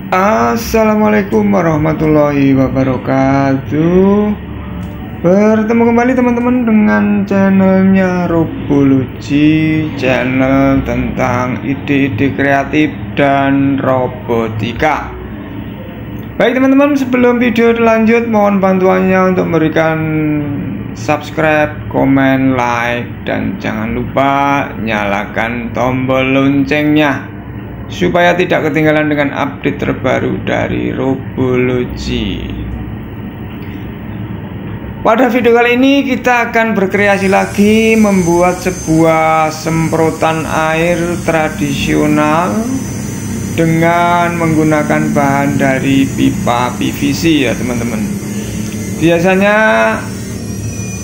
Assalamualaikum warahmatullahi wabarakatuh. Bertemu kembali teman-teman dengan channelnya Robology, channel tentang ide-ide kreatif dan robotika. Baik teman-teman, sebelum video lanjut mohon bantuannya untuk memberikan subscribe, komen, like, dan jangan lupa nyalakan tombol loncengnya supaya tidak ketinggalan dengan update terbaru dari Robology. Pada video kali ini kita akan berkreasi lagi membuat sebuah semprotan air tradisional dengan menggunakan bahan dari pipa PVC ya teman-teman. Biasanya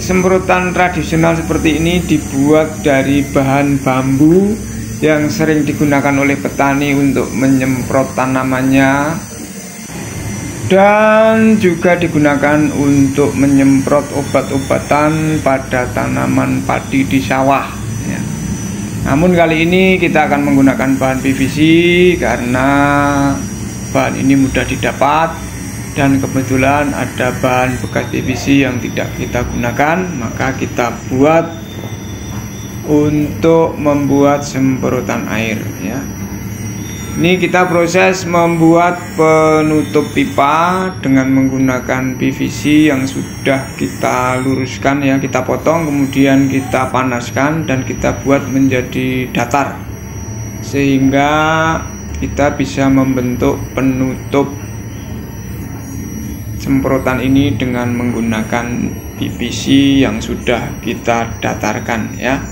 semprotan tradisional seperti ini dibuat dari bahan bambu yang sering digunakan oleh petani untuk menyemprot tanamannya, dan juga digunakan untuk menyemprot obat-obatan pada tanaman padi di sawah ya. Namun kali ini kita akan menggunakan bahan PVC karena bahan ini mudah didapat dan kebetulan ada bahan bekas PVC yang tidak kita gunakan, maka kita buat untuk membuat semprotan air ya. Ini kita proses membuat penutup pipa dengan menggunakan PVC yang sudah kita luruskan ya, kita potong kemudian kita panaskan dan kita buat menjadi datar sehingga kita bisa membentuk penutup semprotan ini dengan menggunakan PVC yang sudah kita datarkan ya.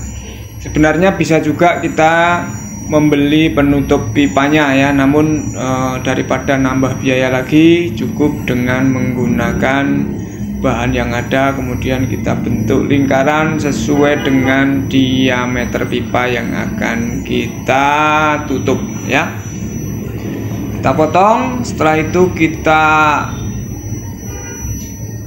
Sebenarnya bisa juga kita membeli penutup pipanya ya, namun daripada nambah biaya lagi cukup dengan menggunakan bahan yang ada, kemudian kita bentuk lingkaran sesuai dengan diameter pipa yang akan kita tutup ya. Kita potong, setelah itu kita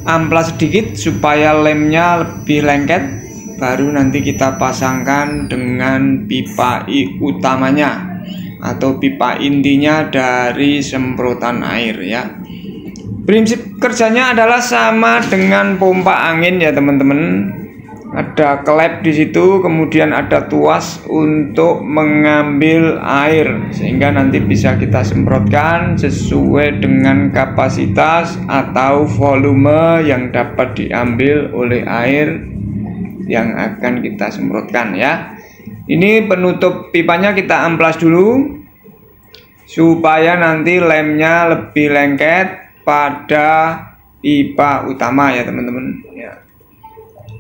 amplas sedikit supaya lemnya lebih lengket, baru nanti kita pasangkan dengan pipa utamanya atau pipa intinya dari semprotan air ya. Prinsip kerjanya adalah sama dengan pompa angin ya teman-teman. Ada klep di situ, kemudian ada tuas untuk mengambil air sehingga nanti bisa kita semprotkan sesuai dengan kapasitas atau volume yang dapat diambil oleh air yang akan kita semprotkan ya. Ini penutup pipanya kita amplas dulu supaya nanti lemnya lebih lengket pada pipa utama ya teman-teman ya.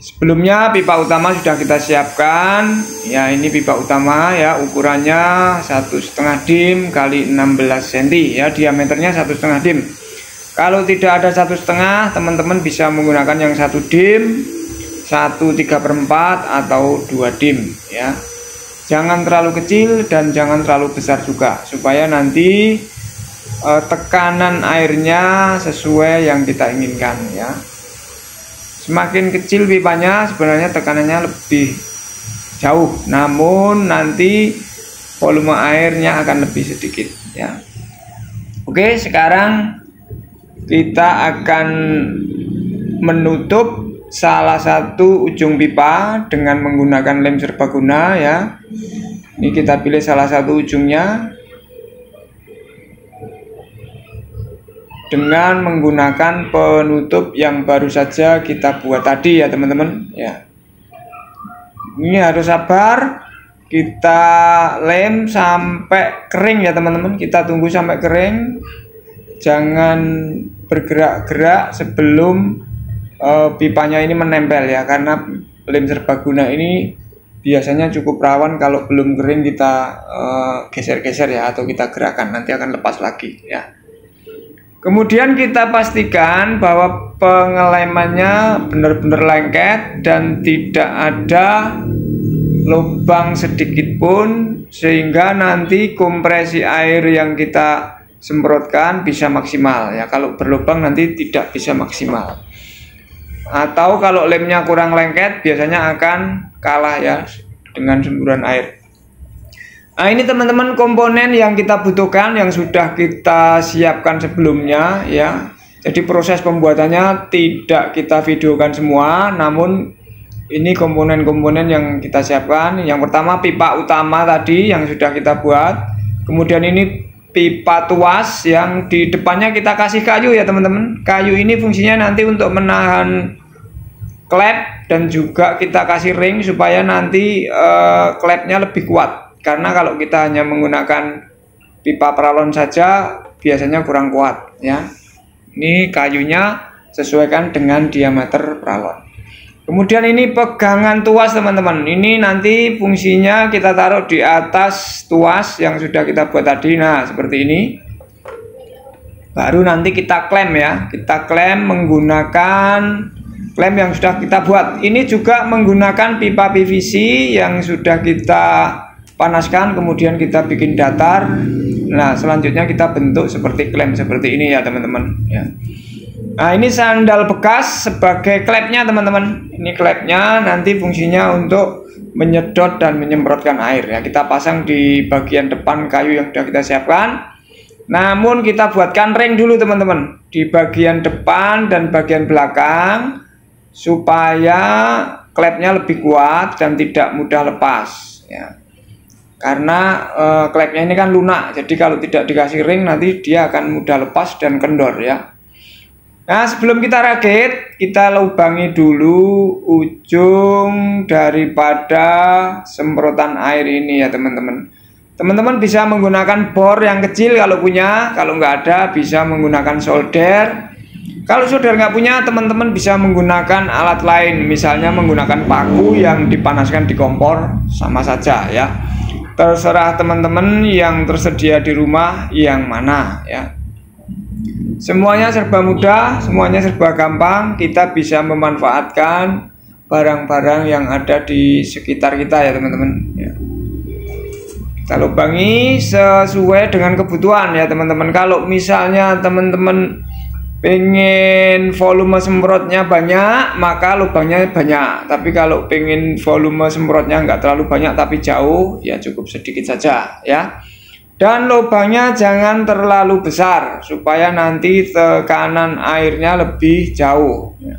Sebelumnya pipa utama sudah kita siapkan ya. Ini pipa utama ya, ukurannya 1,5 dim kali 16 cm ya, diameternya 1,5 dim. Kalau tidak ada 1,5, teman-teman bisa menggunakan yang 1 dim, 1/3/4 atau 2 dim ya. Jangan terlalu kecil dan jangan terlalu besar juga, supaya nanti tekanan airnya sesuai yang kita inginkan ya. Semakin kecil pipanya sebenarnya tekanannya lebih jauh, namun nanti volume airnya akan lebih sedikit ya. Oke, sekarang kita akan menutup salah satu ujung pipa dengan menggunakan lem serbaguna ya. Ini kita pilih salah satu ujungnya dengan menggunakan penutup yang baru saja kita buat tadi ya teman-teman ya. Ini harus sabar, kita lem sampai kering ya teman-teman. Kita tunggu sampai kering, jangan bergerak-gerak sebelum pipanya ini menempel ya, karena lem serbaguna ini biasanya cukup rawan kalau belum kering kita geser-geser ya, atau kita gerakan nanti akan lepas lagi ya. Kemudian kita pastikan bahwa pengelemannya benar-benar lengket dan tidak ada lubang sedikit pun, sehingga nanti kompresi air yang kita semprotkan bisa maksimal ya. Kalau berlubang nanti tidak bisa maksimal. Atau kalau lemnya kurang lengket biasanya akan kalah ya dengan semburan air. Nah, ini teman-teman komponen yang kita butuhkan yang sudah kita siapkan sebelumnya ya. Jadi proses pembuatannya tidak kita videokan semua, namun ini komponen-komponen yang kita siapkan. Yang pertama pipa utama tadi yang sudah kita buat. Kemudian ini pipa tuas yang di depannya kita kasih kayu ya teman-teman. Kayu ini fungsinya nanti untuk menahan klep dan juga kita kasih ring supaya nanti klepnya lebih kuat. Karena kalau kita hanya menggunakan pipa pralon saja biasanya kurang kuat ya. Ini kayunya sesuaikan dengan diameter pralon. Kemudian ini pegangan tuas teman-teman. Ini nanti fungsinya kita taruh di atas tuas yang sudah kita buat tadi. Nah seperti ini. Baru nanti kita klem ya. Kita klem menggunakan klem yang sudah kita buat. Ini juga menggunakan pipa PVC yang sudah kita panaskan, kemudian kita bikin datar. Nah selanjutnya kita bentuk seperti klem seperti ini ya teman-teman ya. Nah ini sandal bekas sebagai klepnya teman-teman. Ini klepnya nanti fungsinya untuk menyedot dan menyemprotkan air ya. Kita pasang di bagian depan kayu yang sudah kita siapkan. Namun kita buatkan ring dulu teman-teman di bagian depan dan bagian belakang supaya klepnya lebih kuat dan tidak mudah lepas ya. Karena klepnya ini kan lunak, jadi kalau tidak dikasih ring nanti dia akan mudah lepas dan kendor ya. Nah sebelum kita rakit, kita lubangi dulu ujung daripada semprotan air ini ya teman-teman. Teman-teman bisa menggunakan bor yang kecil kalau punya, kalau nggak ada bisa menggunakan solder. Kalau solder nggak punya, teman-teman bisa menggunakan alat lain, misalnya menggunakan paku yang dipanaskan di kompor, sama saja ya. Terserah teman-teman yang tersedia di rumah yang mana ya. Semuanya serba mudah, semuanya serba gampang. Kita bisa memanfaatkan barang-barang yang ada di sekitar kita ya teman-teman ya. Kita lubangi sesuai dengan kebutuhan ya teman-teman. Kalau misalnya teman-teman pengen volume semprotnya banyak, maka lubangnya banyak. Tapi kalau pengen volume semprotnya nggak terlalu banyak tapi jauh, ya cukup sedikit saja ya. Dan lubangnya jangan terlalu besar supaya nanti tekanan airnya lebih jauh ya.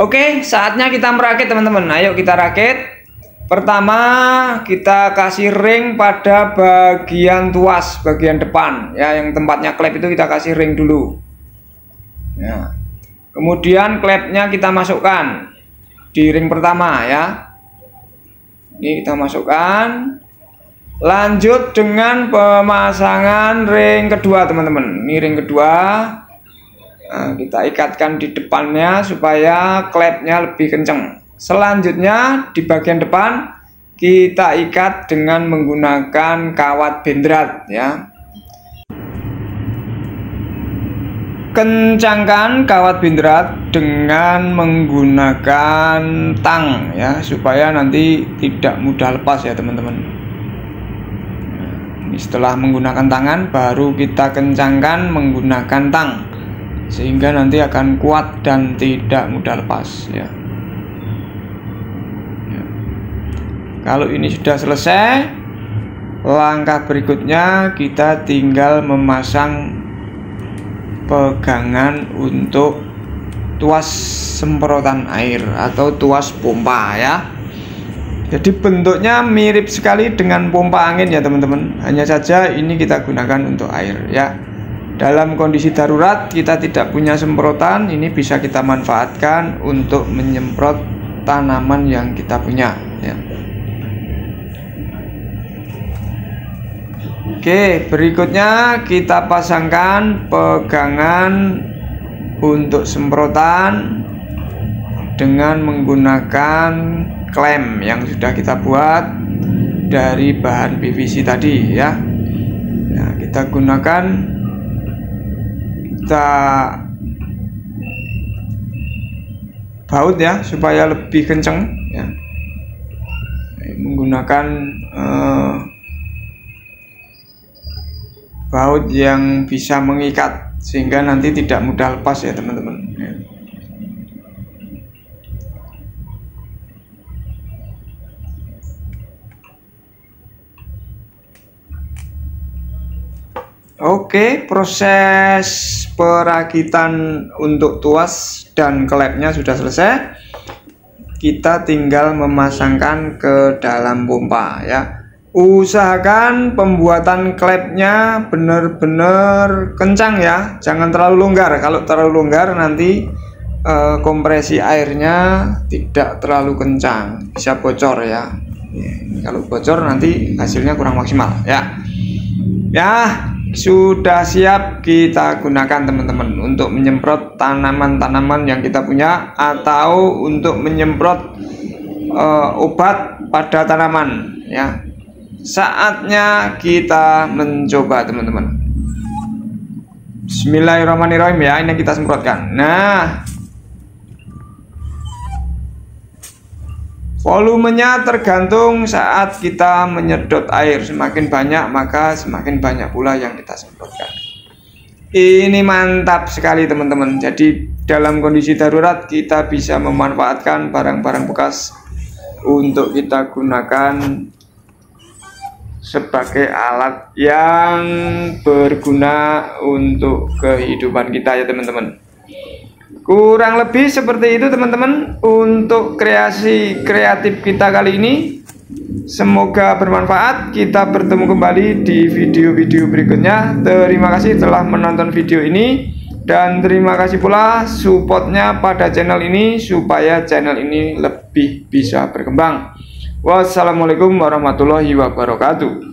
Oke, saatnya kita merakit teman-teman. Ayo kita rakit. Pertama kita kasih ring pada bagian tuas bagian depan ya, yang tempatnya klep itu kita kasih ring dulu ya. Kemudian klepnya kita masukkan di ring pertama ya. Ini kita masukkan. Lanjut dengan pemasangan ring kedua teman-teman. Ini ring kedua. Nah, kita ikatkan di depannya supaya klepnya lebih kencang. Selanjutnya di bagian depan kita ikat dengan menggunakan kawat bendrat ya. Kencangkan kawat bendrat dengan menggunakan tang ya, supaya nanti tidak mudah lepas ya teman-teman. Ini setelah menggunakan tangan baru kita kencangkan menggunakan tang sehingga nanti akan kuat dan tidak mudah lepas ya. Kalau ini sudah selesai, langkah berikutnya kita tinggal memasang pegangan untuk tuas semprotan air atau tuas pompa ya. Jadi bentuknya mirip sekali dengan pompa angin ya teman-teman. Hanya saja ini kita gunakan untuk air ya. Dalam kondisi darurat kita tidak punya semprotan, ini bisa kita manfaatkan untuk menyemprot tanaman yang kita punya ya. Oke, berikutnya kita pasangkan pegangan untuk semprotan dengan menggunakan klem yang sudah kita buat dari bahan PVC tadi ya. Nah, kita gunakan, kita baut ya supaya lebih kencang ya. Menggunakan baut yang bisa mengikat sehingga nanti tidak mudah lepas ya teman-teman ya. Oke, proses perakitan untuk tuas dan klepnya sudah selesai. Kita tinggal memasangkan ke dalam pompa ya. Usahakan pembuatan klepnya benar-benar kencang ya, jangan terlalu longgar. Kalau terlalu longgar nanti kompresi airnya tidak terlalu kencang, bisa bocor ya. Kalau bocor nanti hasilnya kurang maksimal ya. Sudah siap kita gunakan teman-teman untuk menyemprot tanaman-tanaman yang kita punya, atau untuk menyemprot obat pada tanaman ya. Saatnya kita mencoba teman-teman. Bismillahirrahmanirrahim ya, ini kita semprotkan. Nah, volumenya tergantung saat kita menyedot air. Semakin banyak maka semakin banyak pula yang kita semprotkan. Ini mantap sekali teman-teman. Jadi dalam kondisi darurat kita bisa memanfaatkan barang-barang bekas untuk kita gunakan sebagai alat yang berguna untuk kehidupan kita ya teman-teman. Kurang lebih seperti itu teman-teman untuk kreasi kreatif kita kali ini. Semoga bermanfaat. Kita bertemu kembali di video-video berikutnya. Terima kasih telah menonton video ini, dan terima kasih pula supportnya pada channel ini supaya channel ini lebih bisa berkembang. Wassalamualaikum warahmatullahi wabarakatuh.